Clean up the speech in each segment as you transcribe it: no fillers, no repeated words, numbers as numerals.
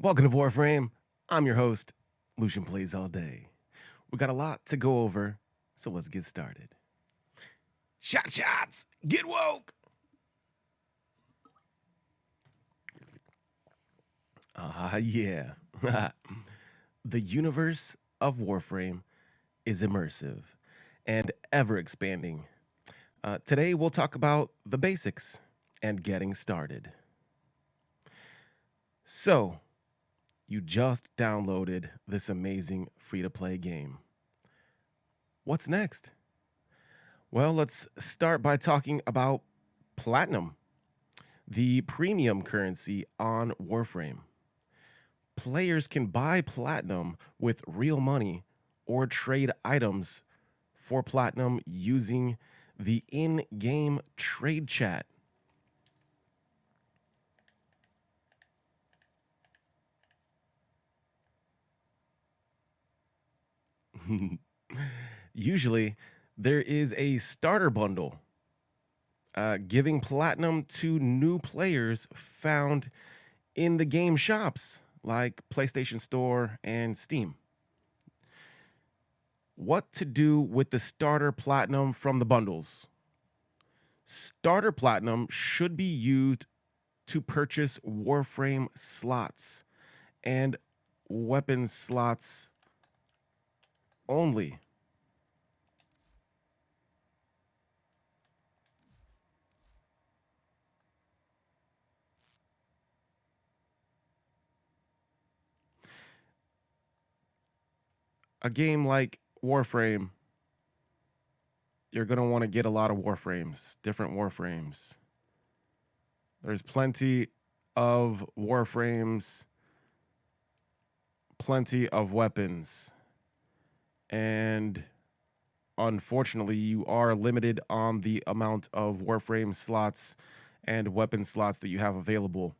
Welcome to Warframe. I'm your host, Lucian Plays All Day. We got a lot to go over, so let's get started. Shots! Get woke! Yeah. The universe of Warframe is immersive and ever expanding. Today, we'll talk about the basics and getting started. So, you just downloaded this amazing free to play game. What's next? Well, let's start by talking about Platinum, the premium currency on Warframe. Players can buy Platinum with real money or trade items for Platinum using the in game trade chat. Usually, there is a starter bundle giving Platinum to new players found in the game shops like PlayStation Store and Steam. What to do with the starter platinum from the bundles? Starter platinum should be used to purchase Warframe slots and weapon slots only. A game like Warframe, you're going to want to get a lot of Warframes, different Warframes. There's plenty of Warframes, plenty of weapons, and unfortunately, you are limited on the amount of Warframe slots and weapon slots that you have available.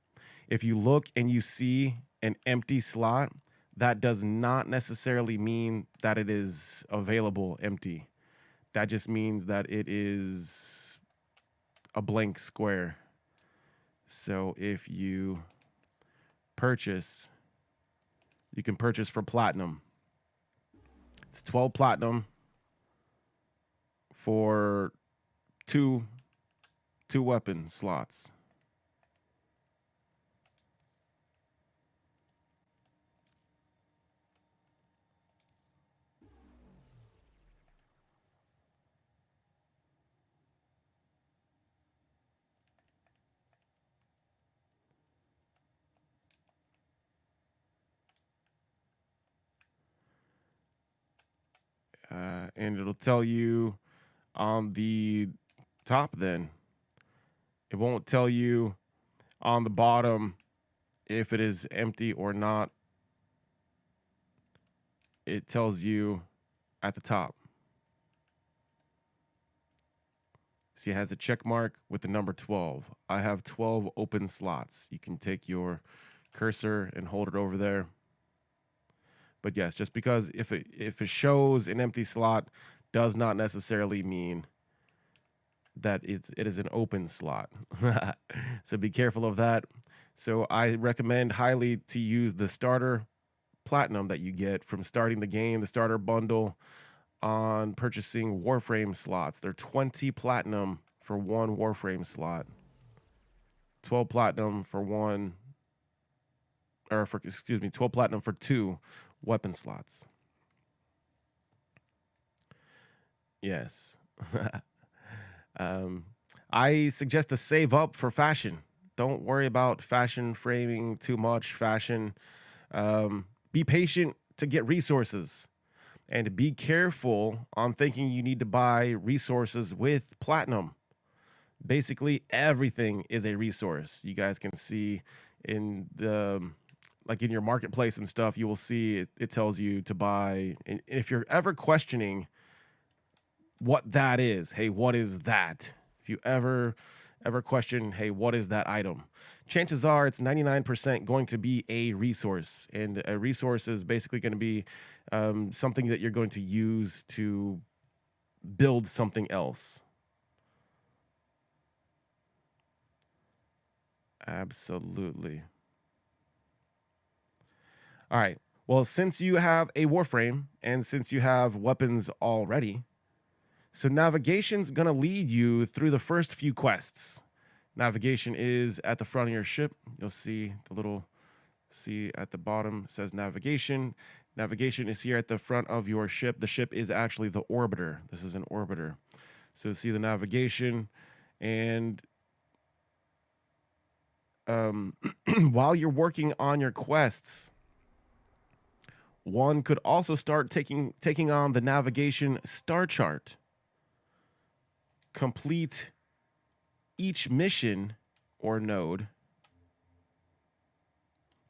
If you look and you see an empty slot, that does not necessarily mean that it is available empty. That just means that it is a blank square. So if you purchase, you can purchase for platinum. It's 12 platinum for two weapon slots. And it'll tell you on the top then. It won't tell you on the bottom if it is empty or not. It tells you at the top. See, it has a check mark with the number 12. I have 12 open slots. You can take your cursor and hold it over there. But yes, just because if it shows an empty slot does not necessarily mean that it is an open slot. So be careful of that. So I recommend highly to use the starter platinum that you get from starting the game, the starter bundle on purchasing Warframe slots. They're 20 platinum for one Warframe slot. 12 platinum for one or for excuse me, 12 platinum for two weapon slots. Yes. um, I suggest to save up for fashion. Don't worry about fashion framing too much. Fashion. Be patient to get resources and be careful on thinking you need to buy resources with platinum. Basically, everything is a resource. You guys can see in the like in your marketplace and stuff, you will see it tells you to buy. And if you're ever questioning what that is, hey, what is that? If you ever question, hey, what is that item? Chances are it's 99% going to be a resource, and a resource is basically going to be something that you're going to use to build something else. Absolutely. All right. Well, since you have a Warframe and since you have weapons already, so navigation's gonna lead you through the first few quests. Navigation is at the front of your ship. You'll see the little C at the bottom says navigation. Navigation is here at the front of your ship. The ship is actually the orbiter. This is an orbiter. So see the navigation, and while you're working on your quests, one could also start taking on the navigation star chart. Complete each mission or node.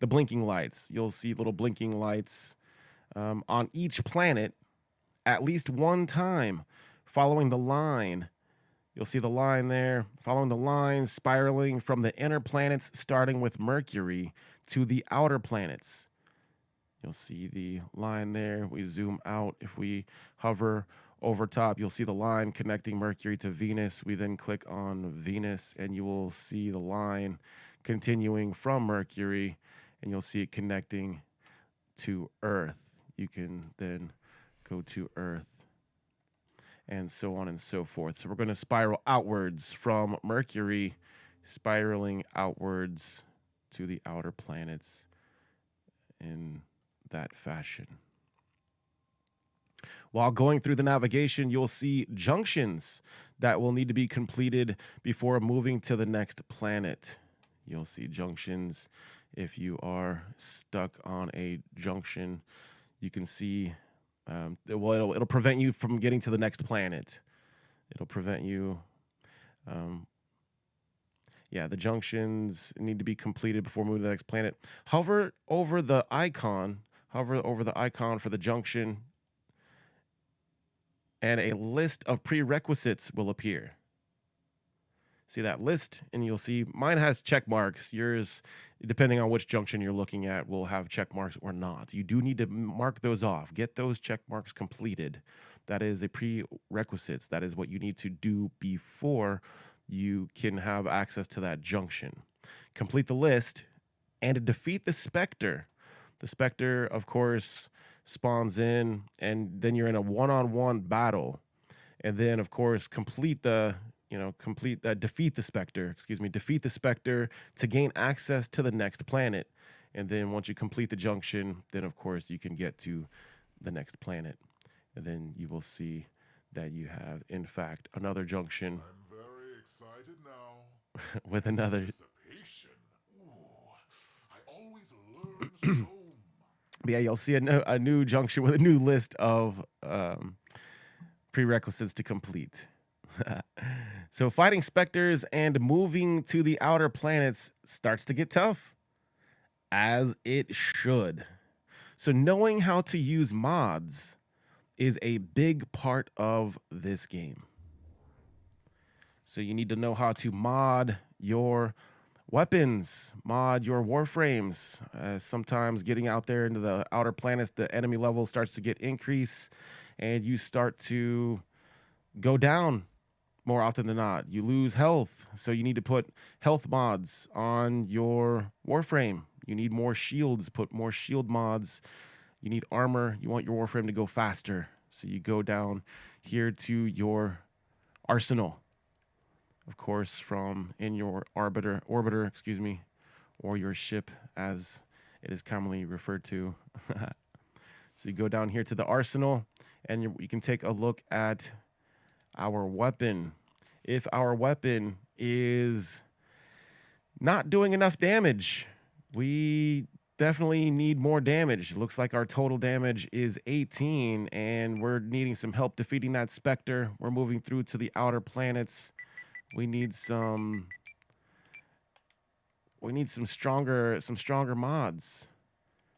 The blinking lights. You'll see little blinking lights on each planet at least one time, following the line. You'll see the line there, following the line, spiraling from the inner planets, starting with Mercury, to the outer planets. You'll see the line there. We zoom out. If we hover over top, you'll see the line connecting Mercury to Venus. We then click on Venus, and you will see the line continuing from Mercury, and you'll see it connecting to Earth. You can then go to Earth, and so on and so forth. So we're going to spiral outwards from Mercury, spiraling outwards to the outer planets in that fashion. While going through the navigation, you'll see junctions that will need to be completed before moving to the next planet. You'll see junctions. If you are stuck on a junction, you can see, it'll prevent you from getting to the next planet. It'll prevent you. The junctions need to be completed before moving to the next planet. Hover over the icon for the junction, and a list of prerequisites will appear. See that list, and you'll see mine has check marks. Yours, depending on which junction you're looking at, will have check marks or not. You do need to mark those off. Get those check marks completed. That is a prerequisites. That is what you need to do before you can have access to that junction. Complete the list and defeat the Spectre. The Spectre, of course, spawns in, and then you're in a one-on-one battle. And then, of course, defeat the Spectre, defeat the Spectre to gain access to the next planet. And then once you complete the junction, then, of course, you can get to the next planet. And then you will see that you have, in fact, another junction. I'm very excited now. With another. Anticipation. Ooh, I always learn so much. Yeah, you'll see a new junction with a new list of prerequisites to complete. So fighting specters and moving to the outer planets starts to get tough, as it should. So knowing how to use mods is a big part of this game. So you need to know how to mod your weapons, mod your warframes. Sometimes getting out there into the outer planets, the enemy level starts to get increase, and you start to go down more often than not. You lose health, so you need to put health mods on your warframe. You need more shields, put more shield mods. You need armor. You want your warframe to go faster, so you go down here to your arsenal. Of course, from in your orbiter, or your ship, as it is commonly referred to. So you go down here to the arsenal, and you can take a look at our weapon. If our weapon is not doing enough damage, we definitely need more damage. It looks like our total damage is 18, and we're needing some help defeating that Spectre. We're moving through to the outer planets. We need some stronger mods.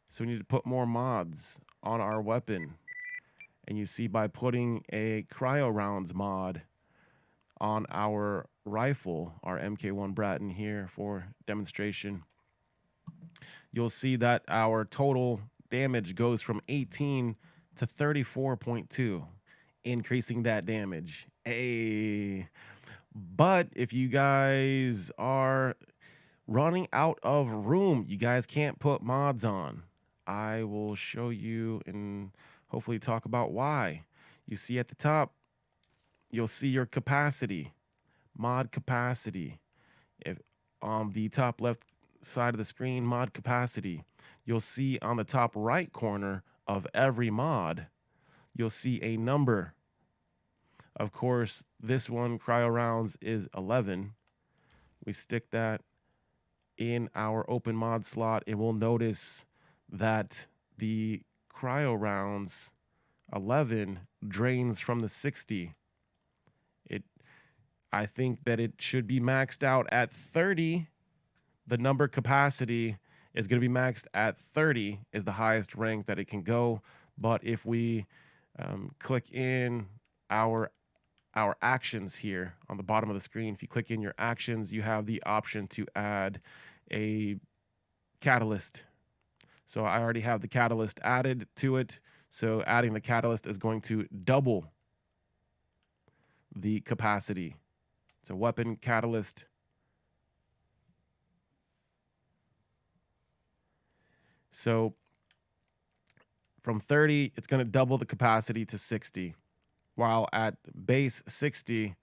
So we need to put more mods on our weapon. And you see, by putting a cryo rounds mod on our rifle, our MK1 Bratton here for demonstration, you'll see that our total damage goes from 18 to 34.2, increasing that damage. But if you guys are running out of room, you guys can't put mods on, I will show you and hopefully talk about why. You see at the top, you'll see your capacity, mod capacity. If on the top left side of the screen, mod capacity, you'll see on the top right corner of every mod, you'll see a number. Of course, this one, cryo rounds, is 11. We stick that in our open mod slot, and we'll notice that the cryo rounds 11 drains from the 60. I think that it should be maxed out at 30. The number capacity is going to be maxed at 30 is the highest rank that it can go. But if we click in our actions here on the bottom of the screen, if you click in your actions, you have the option to add a catalyst. So I already have the catalyst added to it. So adding the catalyst is going to double the capacity. It's a weapon catalyst. So from 30, it's going to double the capacity to 60. While at base 60,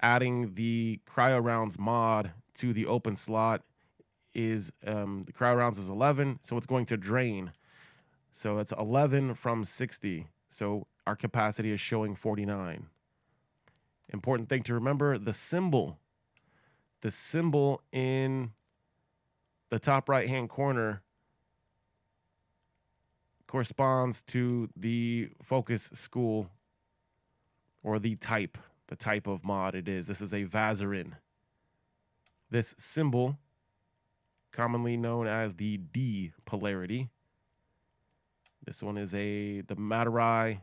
adding the cryo rounds mod to the open slot is the cryo rounds is 11, so it's going to drain. So it's 11 from 60. So our capacity is showing 49. Important thing to remember, the symbol in the top right hand corner corresponds to the focus school or the type of mod it is. This is a Vazarin. This symbol, commonly known as the D polarity. This one is the Materai,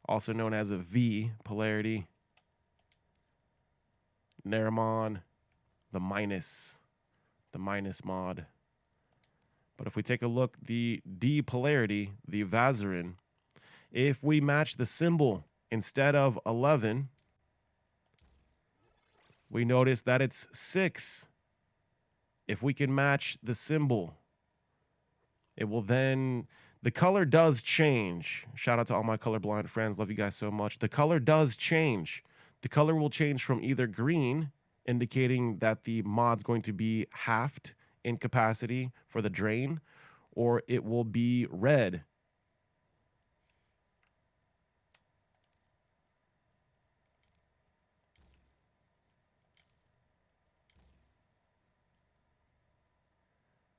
also known as a V polarity. Naramon, the minus mod. But if we take a look, the D polarity, the Vazarin, if we match the symbol instead of 11, we notice that it's 6. If we can match the symbol, it will then, the color does change. Shout out to all my colorblind friends. Love you guys so much. The color does change. The color will change from either green, indicating that the mod's going to be halved in capacity for the drain, or it will be red.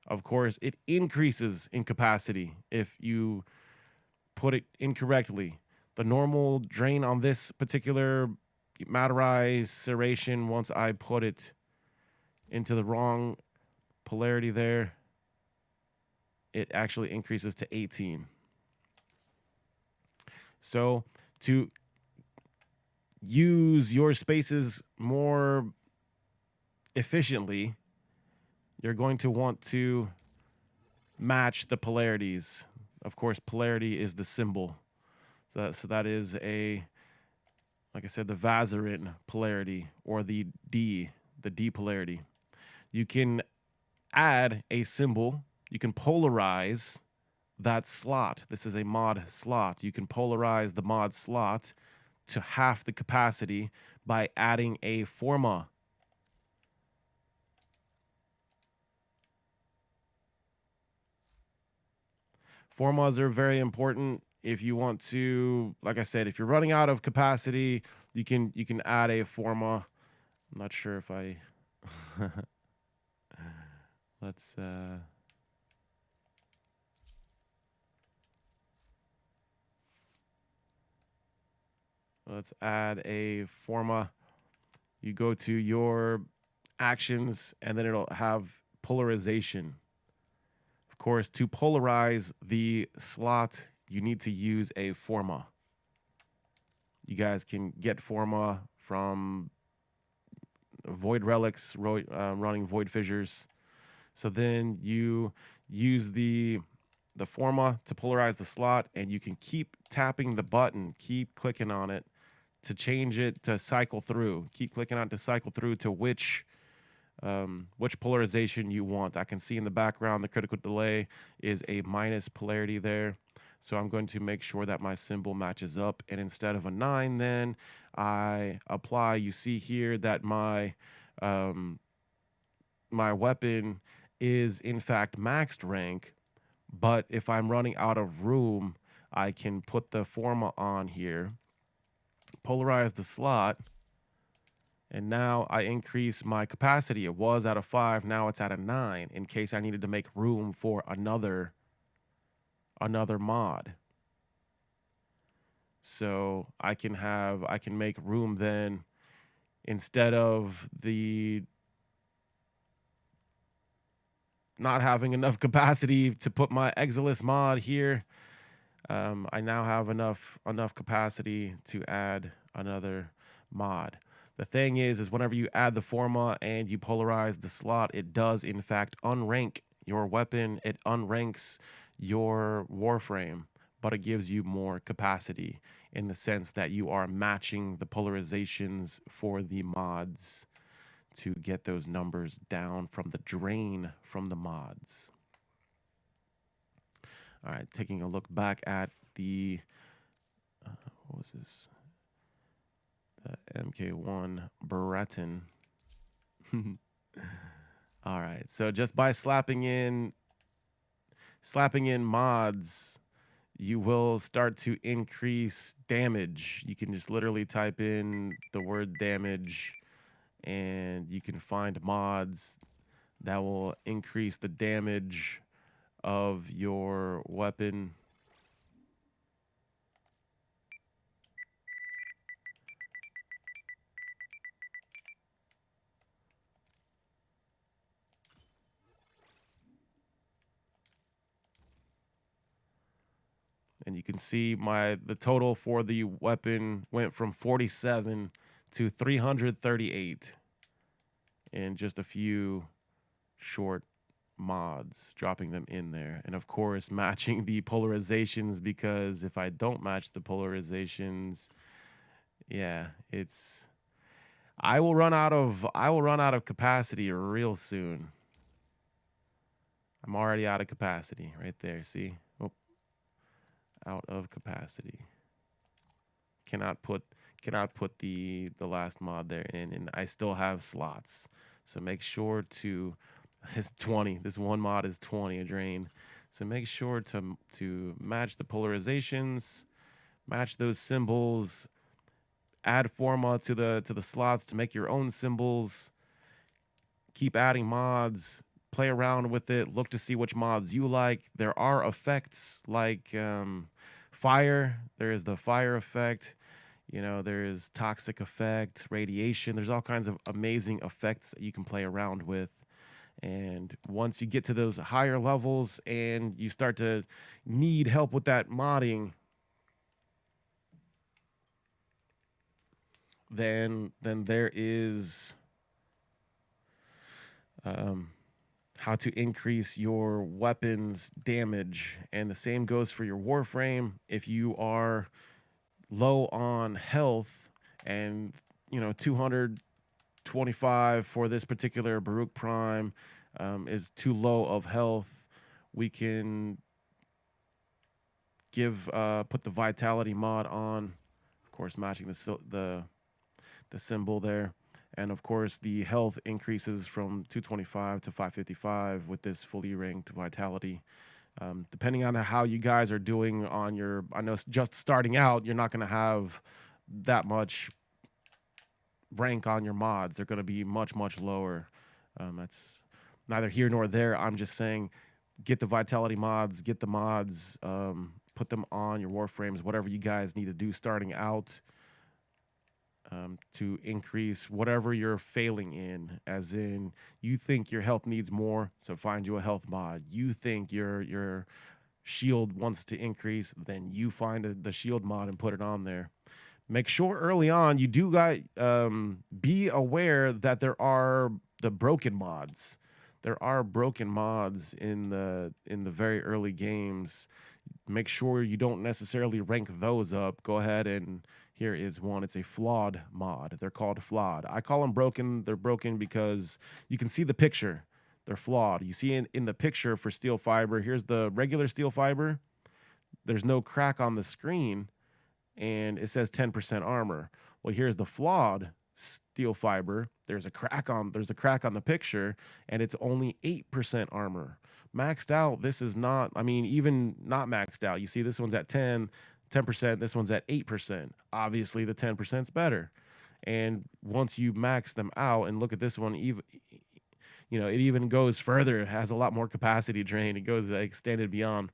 Of course, it increases in capacity if you put it incorrectly. The normal drain on this particular Materai serration, once I put it into the wrong polarity there, it actually increases to 18. So to use your spaces more efficiently, you're going to want to match the polarities. Of course, polarity is the symbol. So that is like I said, the Vazarin polarity, or the D polarity. You can add a symbol. You can polarize that slot. This is a mod slot. You can polarize the mod slot to half the capacity by adding a forma. Formas are very important if you want to, like I said, if you're running out of capacity, you can add a forma. I'm not sure if I let's add a forma. You go to your actions and then it'll have polarization. Of course, to polarize the slot, you need to use a forma. You guys can get forma from void relics, running void fissures. So then you use the forma to polarize the slot, and you can keep tapping the button, keep clicking on it to change it to cycle through. Keep clicking on it to cycle through to which which polarization you want. I can see in the background the critical delay is a minus polarity there. So I'm going to make sure that my symbol matches up. And instead of a 9, then I apply. You see here that um, my weapon is in fact maxed rank. But if I'm running out of room, I can put the forma on here, polarize the slot, and now I increase my capacity. It was at a 5, now it's at a 9 in case I needed to make room for another mod. So I can make room then, instead of the not having enough capacity to put my Exilis mod here. I now have enough capacity to add another mod. The thing is whenever you add the forma and you polarize the slot, it does in fact unrank your weapon. It unranks your Warframe, but it gives you more capacity in the sense that you are matching the polarizations for the mods to get those numbers down from the drain from the mods. All right, taking a look back at the what was this? The MK1 Breton. All right, so just by slapping in mods, you will start to increase damage. You can just literally type in the word damage, and you can find mods that will increase the damage of your weapon. And you can see the total for the weapon went from 47 to 338 in just a few short mods, dropping them in there. And of course, matching the polarizations, because if I don't match the polarizations, yeah, I will run out of capacity real soon. I'm already out of capacity right there. See? Oh, out of capacity. Cannot put the last mod there in, and I still have slots. So make sure to it's 20. This one mod is 20 a drain. So make sure to match the polarizations, match those symbols, add forma to the slots to make your own symbols. Keep adding mods, play around with it, look to see which mods you like. There are effects like fire. There is the fire effect. You know, there is toxic effect, radiation. There's all kinds of amazing effects that you can play around with. And once you get to those higher levels and you start to need help with that modding, then there is how to increase your weapons damage. And the same goes for your Warframe. If you are low on health and 225 for this particular Baruch Prime is too low of health, we can put the vitality mod on, of course matching the symbol there. And of course the health increases from 225 to 555 with this fully ranked vitality. Depending on how you guys are doing on your, I know just starting out, you're not going to have that much rank on your mods. They're going to be much lower. That's neither here nor there. I'm just saying, get the vitality mods, get the mods, put them on your Warframes, whatever you guys need to do starting out, to increase whatever you're failing in. As in, you think your health needs more, so find you a health mod. You think your shield wants to increase, then you find the shield mod and put it on there. Make sure early on you do be aware that there are the broken mods. There are broken mods in the very early games. Make sure you don't necessarily rank those up. Go ahead and Here is one. It's a flawed mod. They're called flawed. I call them broken. They're broken because you can see the picture. They're flawed. You see in the picture for steel fiber, here's the regular steel fiber. There's no crack on the screen, and it says 10% armor. Well, here's the flawed steel fiber. There's a crack on the picture, and it's only 8% armor. Maxed out, this is not, I mean, even not maxed out. You see this one's at 10%, this one's at 8%. Obviously the 10% is better. And once you max them out and look at this one, even it even goes further. It has a lot more capacity drain. It goes extended beyond.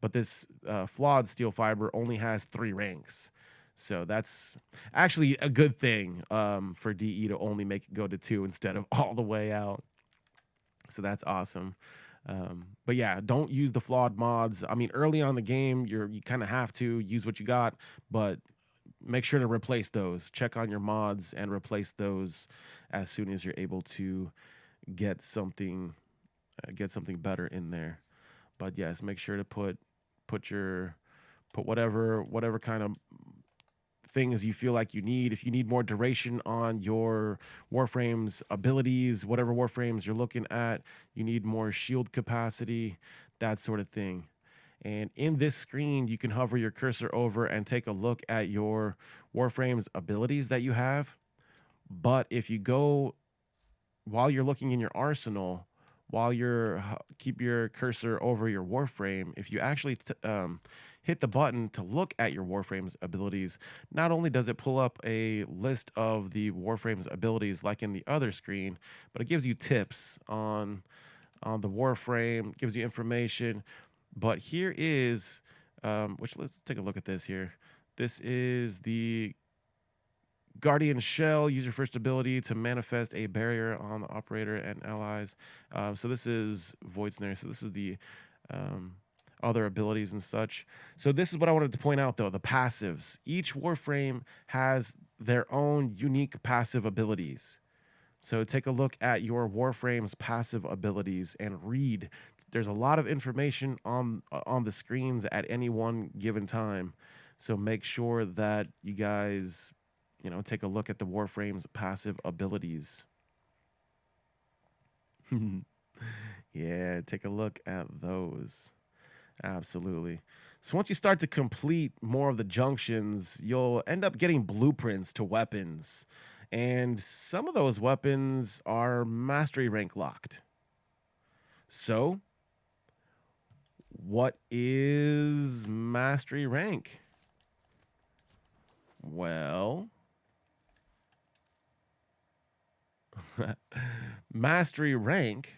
But this flawed steel fiber only has 3 ranks. So that's actually a good thing for DE to only make it go to 2 instead of all the way out. So that's awesome. But yeah, don't use the flawed mods. I mean, early on in the game, you kind of have to use what you got, but make sure to replace those. Check on your mods and replace those as soon as you're able to get something better in there. But yes, make sure to put whatever kind of things you feel like you need. If you need more duration on your Warframe's abilities, whatever Warframes you're looking at, you need more shield capacity, that sort of thing. And in this screen, you can hover your cursor over and take a look at your Warframe's abilities that you have. But if you go while you're looking in your arsenal, while you're keep your cursor over your Warframe, if you actually hit the button to look at your Warframe's abilities, not only does it pull up a list of the Warframe's abilities like in the other screen, but it gives you tips on the Warframe, gives you information. But here is, which let's take a look at this here. This is the Guardian Shell, use your first ability to manifest a barrier on the operator and allies. So this is Void Snare. So this is the other abilities and such. So this is what I wanted to point out, though, the passives. Each Warframe has their own unique passive abilities. So take a look at your Warframe's passive abilities and read. There's a lot of information on the screens at any one given time. So make sure that you guys take a look at the Warframe's passive abilities. Yeah, take a look at those. Absolutely. So once you start to complete more of the junctions, you'll end up getting blueprints to weapons. And some of those weapons are mastery rank locked. So, what is mastery rank? Well, mastery rank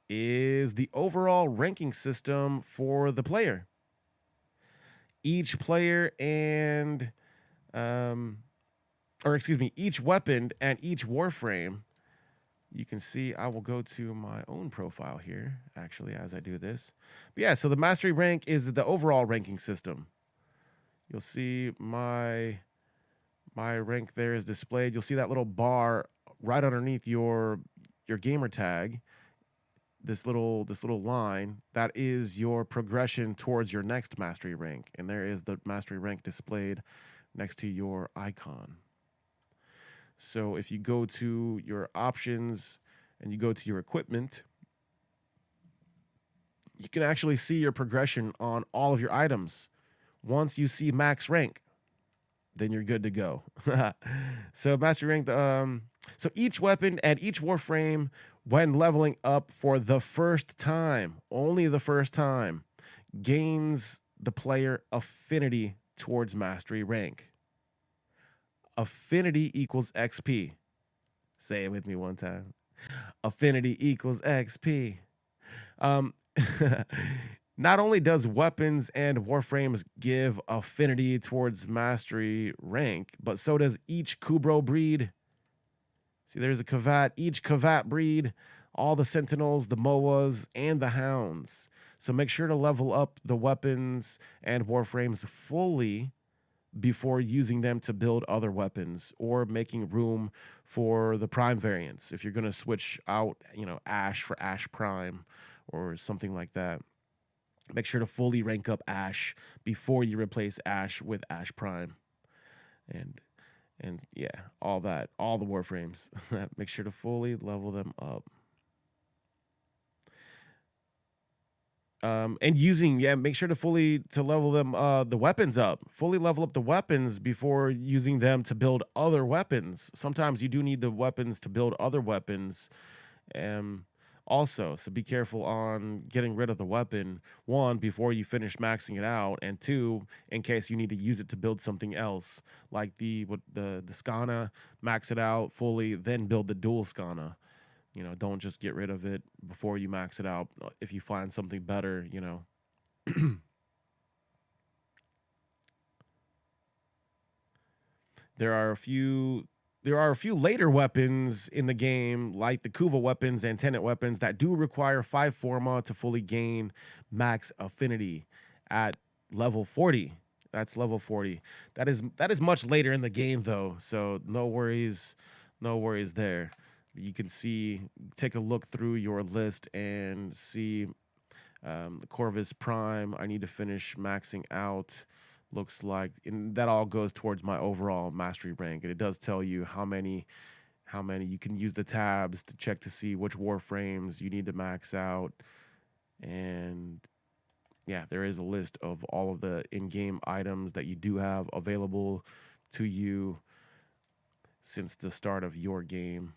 is the overall ranking system for the player. Each player and, each weapon and each Warframe. You can see I will go to my own profile here, actually, as I do this. But yeah, so the mastery rank is the overall ranking system. You'll see my rank there is displayed. You'll see that little bar right underneath your gamer tag. This little line, that is your progression towards your next mastery rank. And there is the mastery rank displayed next to your icon. So if you go to your options and you go to your equipment, you can actually see your progression on all of your items. Once you see max rank, then you're good to go. So mastery rank, so each weapon and each Warframe, when leveling up for the first time, only the first time, gains the player affinity towards mastery rank. Affinity equals XP. Say it with me one time. Affinity equals XP. Um, Not only does weapons and Warframes give affinity towards mastery rank, but so does each Kubro breed. See, there's a Kavat. Each Kavat breed, all the Sentinels, the Moas, and the Hounds. So make sure to level up the weapons and Warframes fully before using them to build other weapons or making room for the Prime variants. If you're going to switch out, Ash for Ash Prime or something like that, make sure to fully rank up Ash before you replace Ash with Ash Prime. and yeah, all that, all the warframes. Make sure to fully level them up. And using, yeah, make sure to fully to level them the weapons up. Fully level up the weapons before using them to build other weapons. Sometimes you do need the weapons to build other weapons. Um Also, so be careful on getting rid of the weapon, one, before you finish maxing it out, and two, in case you need to use it to build something else, like the Skana, max it out fully, then build the dual Skana. Don't just get rid of it before you max it out. If you find something better. There are a few later weapons in the game, like the Kuva weapons and Tenet weapons, that do require 5 Forma to fully gain max affinity at level 40. That's level 40. That is much later in the game though, so no worries, there. You can take a look through your list and see the Corvus Prime. I need to finish maxing out. Looks like, and that all goes towards my overall mastery rank. And it does tell you how many you can use the tabs to check to see which warframes you need to max out. And yeah, there is a list of all of the in-game items that you do have available to you since the start of your game.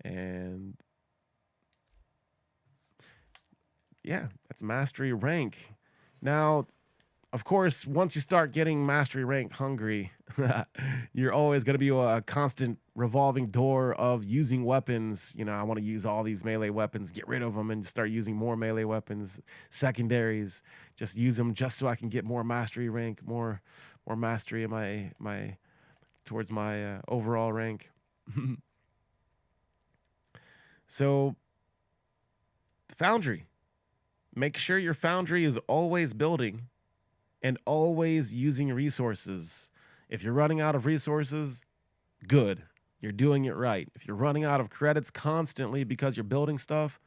And yeah, that's mastery rank. Now, of course, once you start getting mastery rank hungry, you're always going to be a constant revolving door of using weapons. I want to use all these melee weapons, get rid of them, and start using more melee weapons, secondaries. Just use them just so I can get more mastery rank, more mastery in my towards my overall rank. So, Foundry. Make sure your Foundry is always building and always using resources. If you're running out of resources, good. You're doing it right. If you're running out of credits constantly because you're building stuff,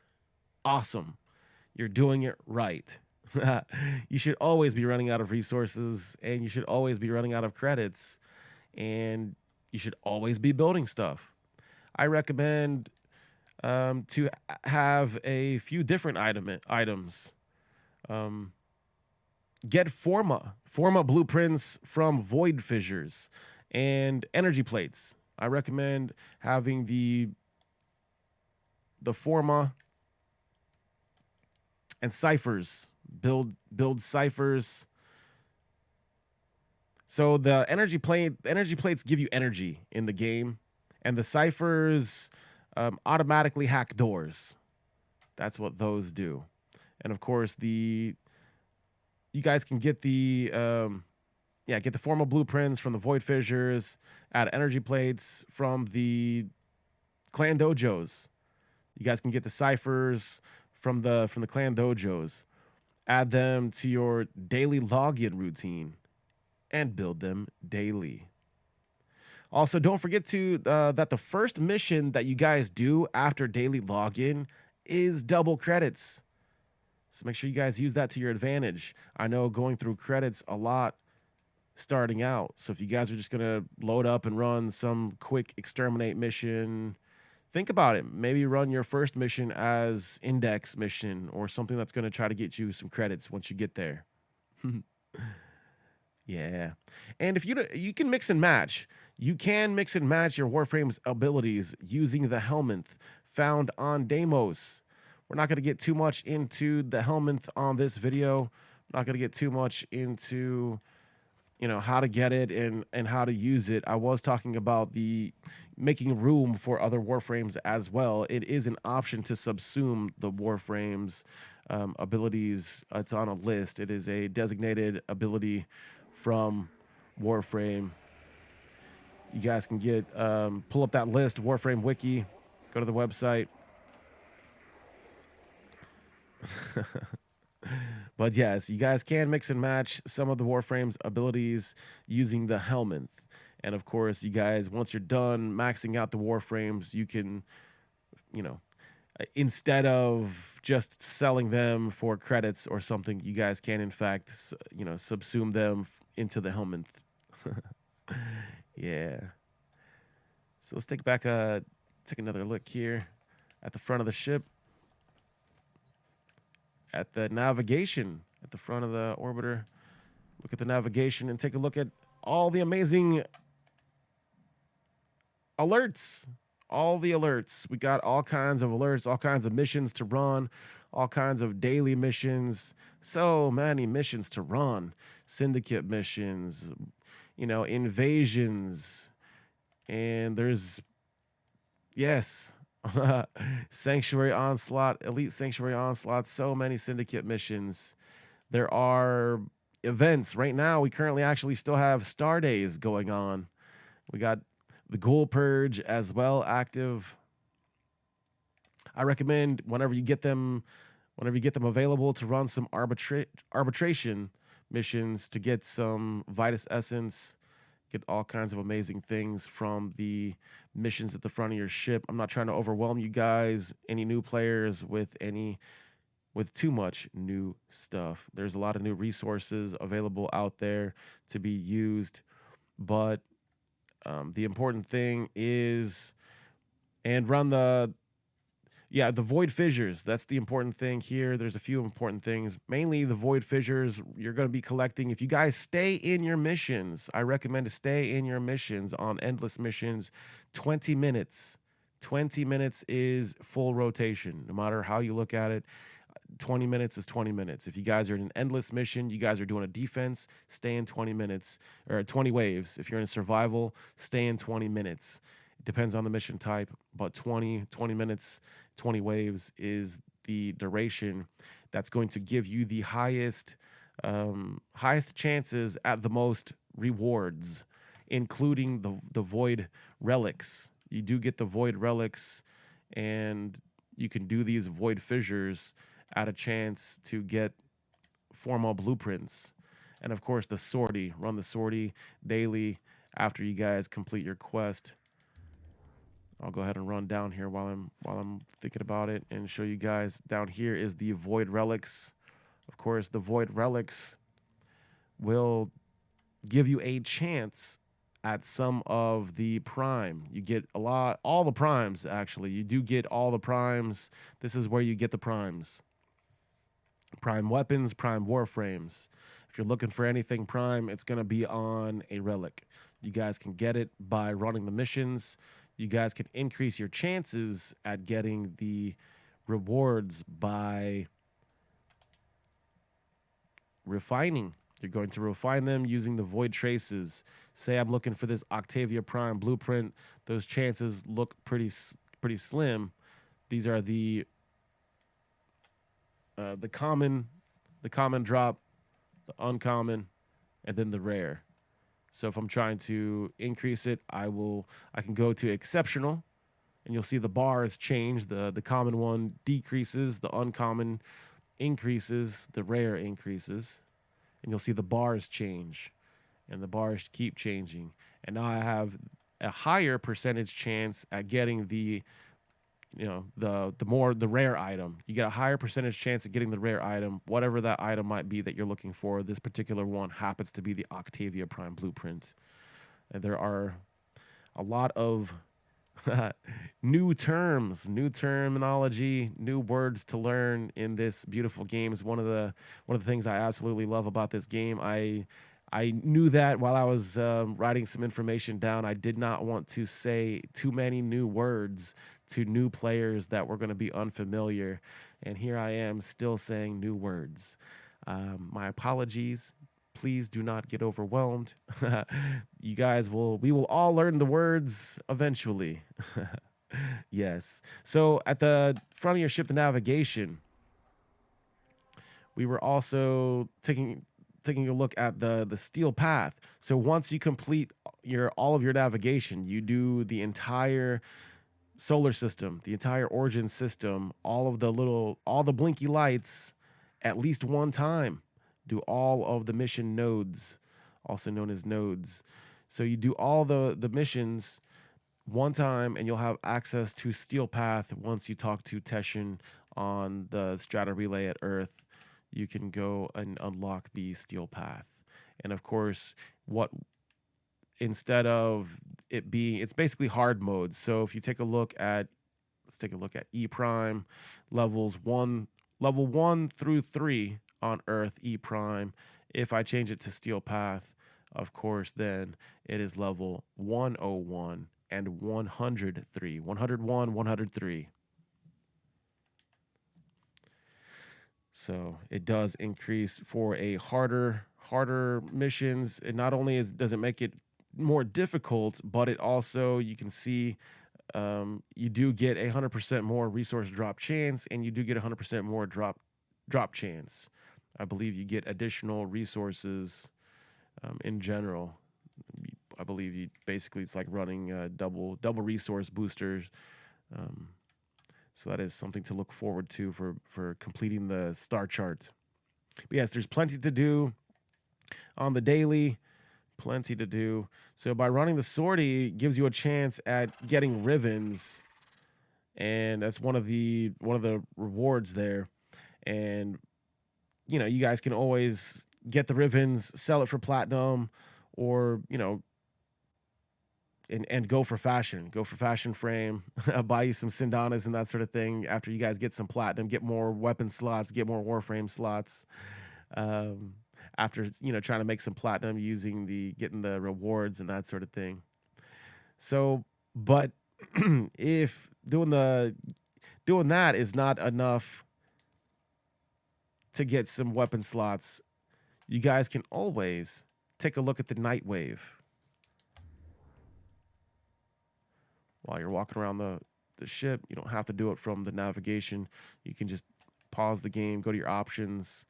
awesome. You're doing it right. You should always be running out of resources, and you should always be running out of credits, and you should always be building stuff. I recommend to have a few different items. Um, get Forma blueprints from void fissures and energy plates. I recommend having the Forma and ciphers. Build ciphers. So the energy plates give you energy in the game, and the ciphers automatically hack doors. That's what those do. And of course, you guys can get get the Formal blueprints from the void fissures, add energy plates from the clan dojos. You guys can get the ciphers from the clan dojos, add them to your daily login routine, and build them daily. Also, don't forget that the first mission that you guys do after daily login is double credits. So make sure you guys use that to your advantage. I know going through credits a lot starting out. So if you guys are just going to load up and run some quick exterminate mission, think about it. Maybe run your first mission as index mission or something that's going to try to get you some credits once you get there. Yeah. And if you can mix and match. You can mix and match your Warframe's abilities using the Helminth found on Deimos. We're not going to get too much into the Helminth on this video. I'm not going to get too much into how to get it and how to use it. I was talking about the making room for other Warframes as well. It is an option to subsume the Warframes abilities. It's on a list. It is a designated ability from Warframe. You guys can pull up that list, Warframe Wiki, go to the website. But yes, you guys can mix and match some of the Warframe's abilities using the Helminth. And of course, you guys, once you're done maxing out the Warframes, you can, instead of just selling them for credits or something, you guys can, in fact, subsume them into the Helminth. Yeah. So let's take another look here at the front of the ship, at the navigation, at the front of the orbiter. Look at the navigation and take a look at all the amazing alerts. All the alerts. We got all kinds of alerts, all kinds of missions to run, all kinds of daily missions. So many missions to run. Syndicate missions, invasions. And there's, yes, Sanctuary Onslaught, Elite Sanctuary Onslaught, so many syndicate missions. There are events. Right now, we currently actually still have Star Days going on. We got the Ghoul Purge as well active. I recommend whenever you get them available, to run some arbitration missions to get some Vitus Essence, get all kinds of amazing things from the missions at the front of your ship. I'm not trying to overwhelm you guys, any new players, with too much new stuff. There's a lot of new resources available out there to be used, but the important thing is, and run the void fissures. That's the important thing here. There's a few important things. Mainly the void fissures you're going to be collecting. If you guys stay in your missions, I recommend to stay in your missions on endless missions 20 minutes. 20 minutes is full rotation. No matter how you look at it, 20 minutes is 20 minutes. If you guys are in an endless mission, you guys are doing a defense, stay in 20 minutes or 20 waves. If you're in survival, stay in 20 minutes. It depends on the mission type, but 20 minutes, 20 waves is the duration that's going to give you the highest chances at the most rewards, including the void relics. You do get the void relics, and you can do these void fissures at a chance to get formal blueprints. And of course, the sortie. Run the sortie daily after you guys complete your quest. I'll go ahead and run down here while I'm thinking about it and show you guys. Down here is the void relics. Of course, the void relics will give you a chance at some of the prime. You get all the primes actually. You do get all the primes. This is where you get the primes. Prime weapons, prime warframes. If you're looking for anything prime, it's going to be on a relic. You guys can get it by running the missions. You guys can increase your chances at getting the rewards by refining. You're going to refine them using the void traces. Say I'm looking for this Octavia Prime blueprint. Those chances look pretty slim. These are the common drop, the uncommon, and then the rare. So if I'm trying to increase it, I can go to exceptional, and you'll see the bars change. The common one decreases, the uncommon increases, the rare increases, and you'll see the bars change, and the bars keep changing. And now I have a higher percentage chance at getting the rare item. You get a higher percentage chance of getting the rare item, whatever that item might be that you're looking for. This particular one happens to be the Octavia Prime blueprint. And there are a lot of new terms, new terminology, new words to learn in this beautiful game. Is one of the things I absolutely love about this game. I knew that while I was writing some information down. I did not want to say too many new words to new players that were going to be unfamiliar, and here I am still saying new words. My apologies. Please do not get overwhelmed. We will all learn the words eventually. Yes. So at the front of your ship, the navigation, we were also taking a look at the steel path. So once you complete all of your navigation, you do the entire solar system, the entire origin system, all the blinky lights at least one time. Do all of the mission nodes, also known as nodes. So you do all the missions one time, and you'll have access to Steel Path once you talk to Teshin on the Strata Relay at Earth. You can go and unlock the Steel Path. And of course, what instead of it being, it's basically hard mode. So if you take a look at, let's take a look at E prime levels one, level 1 through 3 on Earth, E prime. If I change it to Steel Path, of course, then it is level 101 and 103. 101, 103. So it does increase for a harder missions. It not only does it make it more difficult, but it also, you can see, you do get 100% more resource drop chance, and you do get 100% more drop chance. I believe you get additional resources in general. I believe you basically, it's like running double resource boosters. Um, so that is something to look forward to for completing the star chart. But yes, there's plenty to do on the daily. Plenty to do. So by running the sortie, it gives you a chance at getting Rivens, and that's one of the rewards there. And you guys can always get the Rivens, sell it for platinum, or and go for fashion frame, buy you some Syndanas and that sort of thing. After you guys get some platinum, get more weapon slots, get more Warframe slots. Um, After trying to make some platinum using getting the rewards and that sort of thing. So, but if doing that is not enough to get some weapon slots, you guys can always take a look at the Night Wave while you're walking around the ship. You don't have to do it from the navigation. You can just pause the game, go to your options,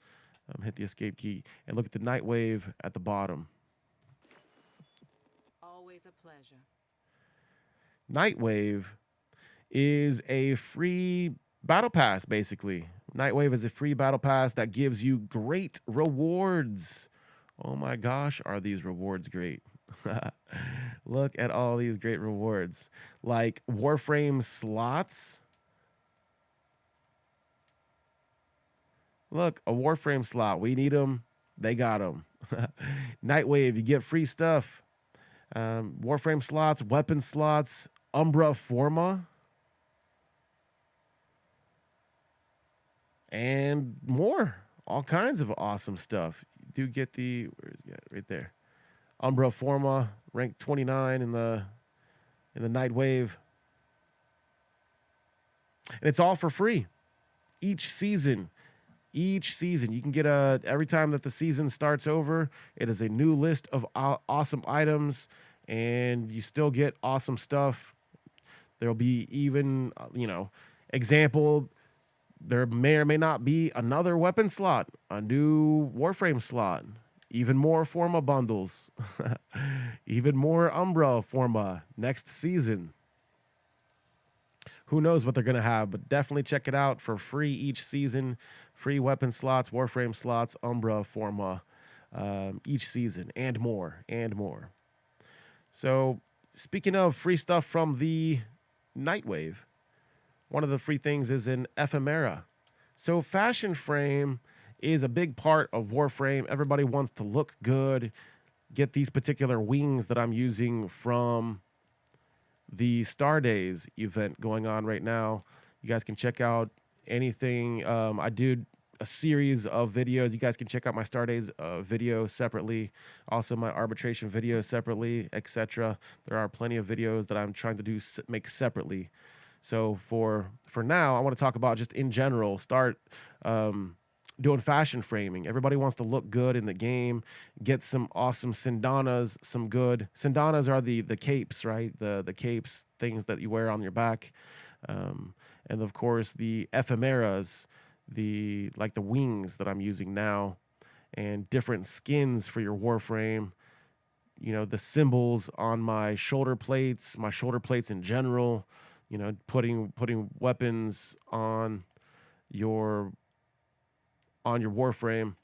hit the escape key, and look at the Night Wave at the bottom. Always a pleasure. Night Wave is a free battle pass, basically. Night Wave is a free battle pass that gives you great rewards. Oh my gosh, are these rewards great? Look at all these great rewards. Like Warframe slots. Look, a Warframe slot. We need them. They got them. Night Wave, you get free stuff. Warframe slots, weapon slots, Umbra Forma, and more. All kinds of awesome stuff. You do get where is it? Right there. Umbra Forma, ranked 29 in the Night Wave. And it's all for free. Each season you can get every time that the season starts over, it is a new list of awesome items, and you still get awesome stuff. There'll be even example, there may or may not be another weapon slot, a new Warframe slot, even more Forma bundles, even more Umbra Forma next season. Who knows what they're going to have, but definitely check it out for free each season. Free weapon slots, Warframe slots, Umbra Forma each season, and more, and more. So speaking of free stuff from the Night Wave, one of the free things is an ephemera. So fashion frame is a big part of Warframe. Everybody wants to look good, get these particular wings that I'm using from the Star Days event going on right now. You guys can check out anything. I did a series of videos. You guys can check out my Star Days video separately, also my arbitration video separately, etc. There are plenty of videos that I'm trying to make separately. So for now, I want to talk about just in general, start doing fashion framing. Everybody wants to look good in the game, get some awesome Syndanas, some good Syndanas are the capes, right? The capes, things that you wear on your back. And of course the ephemeras, the wings that I'm using now, and different skins for your Warframe. The symbols on my shoulder plates in general, putting weapons on your Warframe.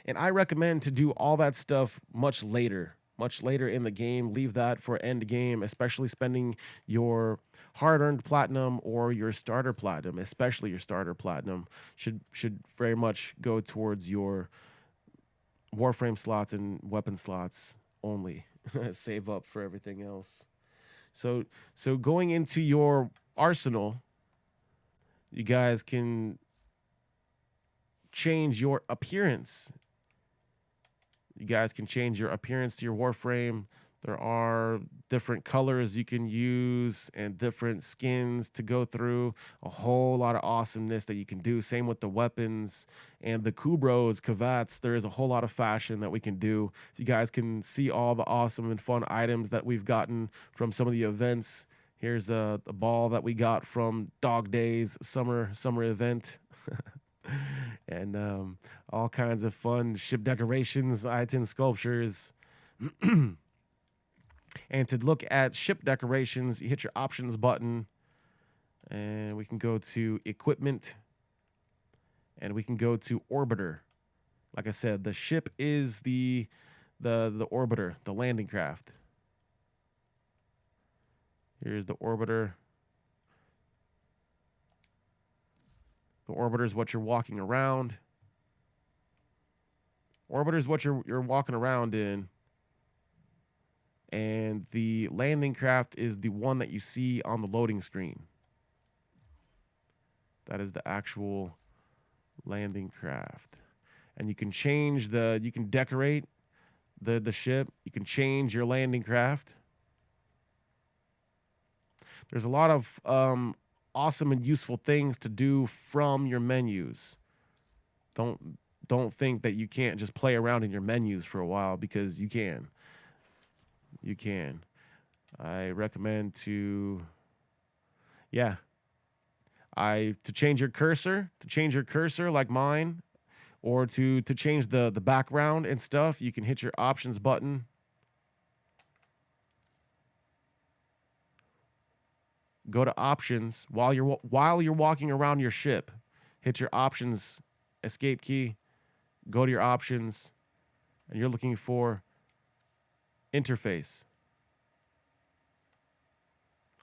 And I recommend to do all that stuff much later in the game. Leave that for end game, especially spending your hard-earned platinum or your starter platinum, especially your starter platinum should very much go towards your Warframe slots and weapon slots only. save up for everything else. So so going into your arsenal, you guys can change your appearance. You guys can change your appearance to your Warframe. There are different colors you can use and different skins to go through. A whole lot of awesomeness that you can do. Same with the weapons and the Kubros, Kavats. There is a whole lot of fashion that we can do. If you guys can see all the awesome and fun items that we've gotten from some of the events. Here's a ball that we got from Dog Days summer event. And all kinds of fun ship decorations, item sculptures. And to look at ship decorations, you hit your options button, and we can go to equipment, and we can go to orbiter. Like I said, the ship is the orbiter, the landing craft. Here's the orbiter. The orbiter is what you're walking around. Orbiter is what you're walking around in. And the landing craft is the one that you see on the loading screen. That is the actual landing craft. And you can you can decorate the ship. You can change your landing craft. There's a lot of awesome and useful things to do from your menus. Don't don't think that you can't just play around in your menus for a while, because you can. You can. I recommend yeah. To change your cursor like mine, or to change the background and stuff, you can hit your options button. Go to options while you're walking around your ship. Hit your options escape key. Go to your options, and you're looking for interface.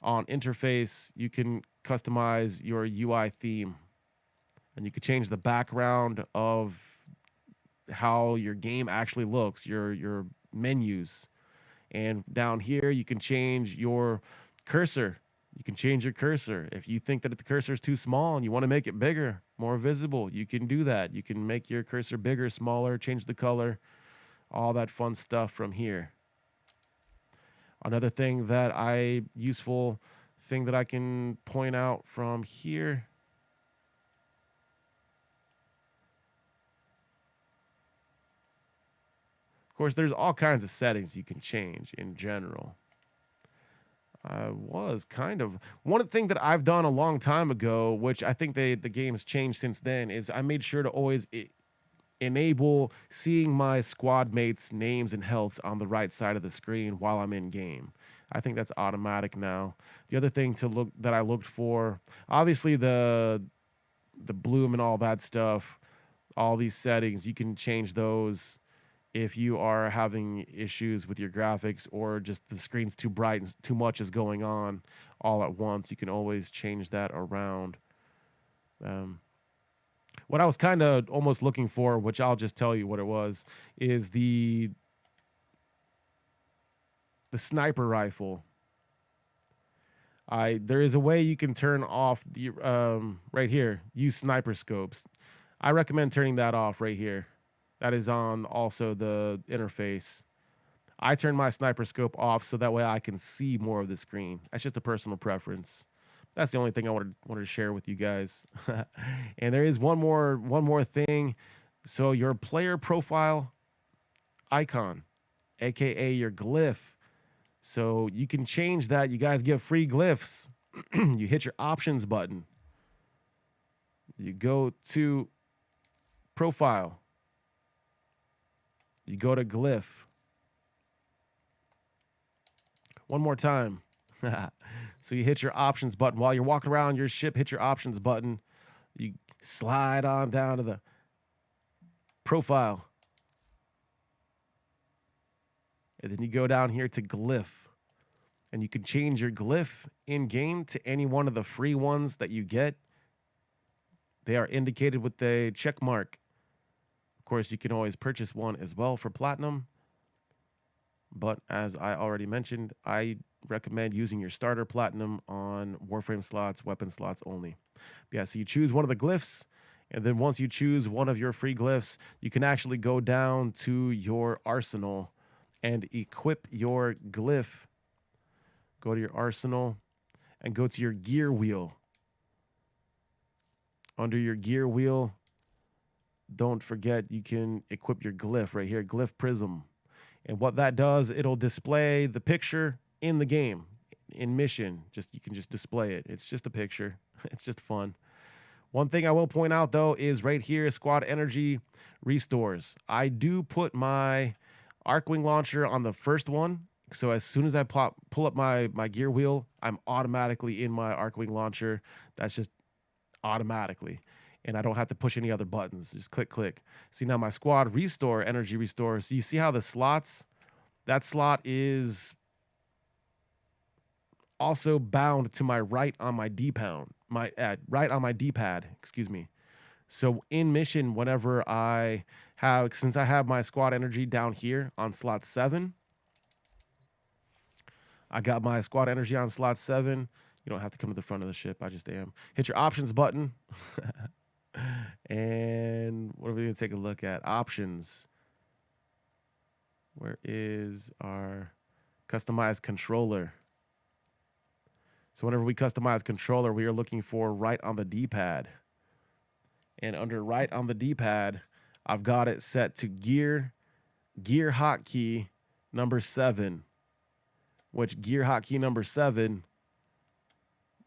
On interface, you can customize your UI theme, and you can change the background of how your game actually looks, your menus. And down here, you can change your cursor. You can change your cursor. If you think that the cursor is too small and you want to make it bigger, more visible, you can do that. You can make your cursor bigger, smaller, change the color, all that fun stuff from here. Another useful thing that I can point out from here. Of course, there's all kinds of settings you can change in general. I was kind of one thing that I've done a long time ago, which I think the game's changed since then, is I made sure to always enable seeing my squad mates' names and healths on the right side of the screen while I'm in game. I think that's automatic now. The other thing that I looked for, obviously the bloom and all that stuff, all these settings, you can change those if you are having issues with your graphics, or just the screen's too bright and too much is going on all at once. You can always change that around. Um, what I was kind of almost looking for, which I'll just tell you what it was, is the sniper rifle. There is a way you can turn off the right here. Use sniper scopes. I recommend turning that off right here. That is on also the interface. I turn my sniper scope off so that way I can see more of the screen. That's just a personal preference. That's the only thing I wanted to share with you guys. And there is one more thing. So your player profile icon, aka your glyph. So you can change that. You guys get free glyphs. You hit your options button. You go to profile. You go to glyph. One more time. So you hit your options button. While you're walking around your ship, hit your options button. You slide on down to the profile. And then you go down here to glyph. And you can change your glyph in game to any one of the free ones that you get. They are indicated with the check mark. Of course, you can always purchase one as well for platinum. But as I already mentioned, I recommend using your starter platinum on Warframe slots, weapon slots only. Yeah, so you choose one of the glyphs, and then once you choose one of your free glyphs, you can actually go down to your arsenal and equip your glyph. Go to your arsenal and go to your gear wheel. Under your gear wheel, don't forget you can equip your glyph right here, glyph prism. And what that does, it'll display the picture in the game, in mission. Just you can just display it. It's just a picture. It's just fun. One thing I will point out though is right here, squad energy restores. I do put my Arcwing launcher on the first one. So as soon as I pull up my gear wheel, I'm automatically in my Arcwing launcher. That's just automatically. And I don't have to push any other buttons. Just click, click. See now my squad restore, energy restore. So you see how the slots, that slot is also bound to my right on my D-pad, right on my D-pad, excuse me. So in mission, whenever I have, since I have my squad energy down here on slot 7, I got my squad energy on slot 7. You don't have to come to the front of the ship. I just am. Hit your options button. And what are we going to take a look at? Options. Where is our customized controller? So whenever we customize controller, we are looking for right on the D-pad. And under right on the D-pad, I've got it set to gear hotkey number 7, which gear hotkey number 7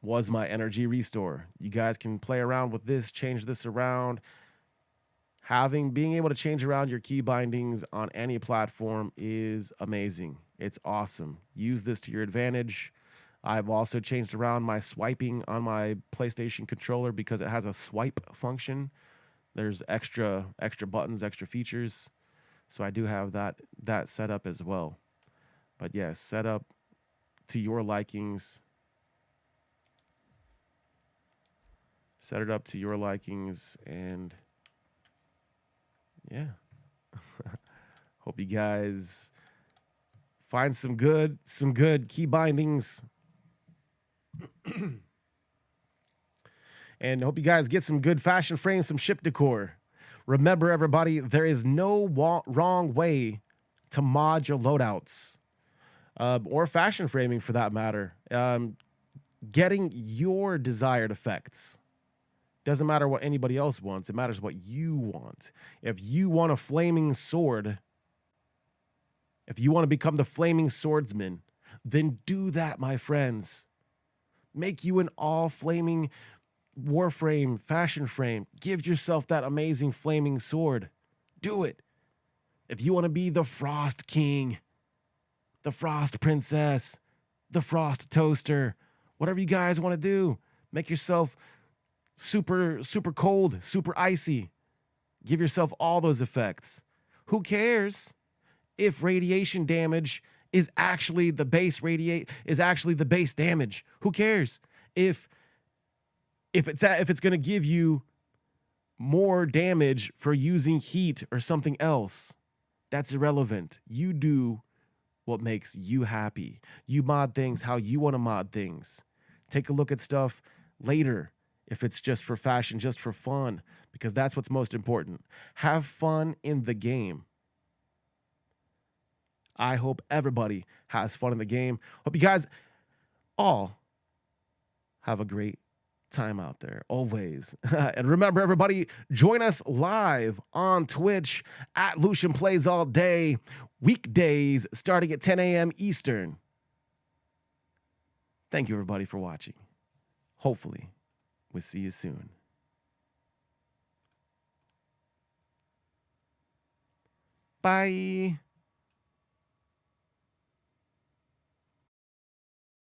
was my energy restore. You guys can play around with this, change this around. Being able to change around your key bindings on any platform is amazing. It's awesome. Use this to your advantage. I've also changed around my swiping on my PlayStation controller because it has a swipe function. There's extra buttons, extra features. So I do have that set up as well. But yes, set up to your likings. Set it up to your likings, and yeah. Hope you guys find some good key bindings. And hope you guys get some good fashion frames, some ship decor. Remember, everybody, there is no wrong way to mod your loadouts, or fashion framing for that matter. Getting your desired effects. Doesn't matter what anybody else wants. It matters what you want. If you want a flaming sword, if you want to become the flaming swordsman, then do that, my friends. Make you an all flaming Warframe fashion frame. Give yourself that amazing flaming sword. Do it. If you want to be the Frost King, the Frost Princess, the Frost Toaster, whatever you guys want to do, make yourself super cold, super icy. Give yourself all those effects. Who cares if radiation damage is actually the base damage? Who cares if it's going to give you more damage for using heat or something else? That's irrelevant. You do what makes you happy. You mod things how you want to mod things. Take a look at stuff later if it's just for fashion, just for fun, because that's what's most important. Have fun in the game. I hope everybody has fun in the game. Hope you guys all have a great time out there, always. And remember, everybody, join us live on Twitch at Lucian Plays All Day, weekdays starting at 10 a.m. Eastern. Thank you, everybody, for watching. Hopefully, we'll see you soon. Bye.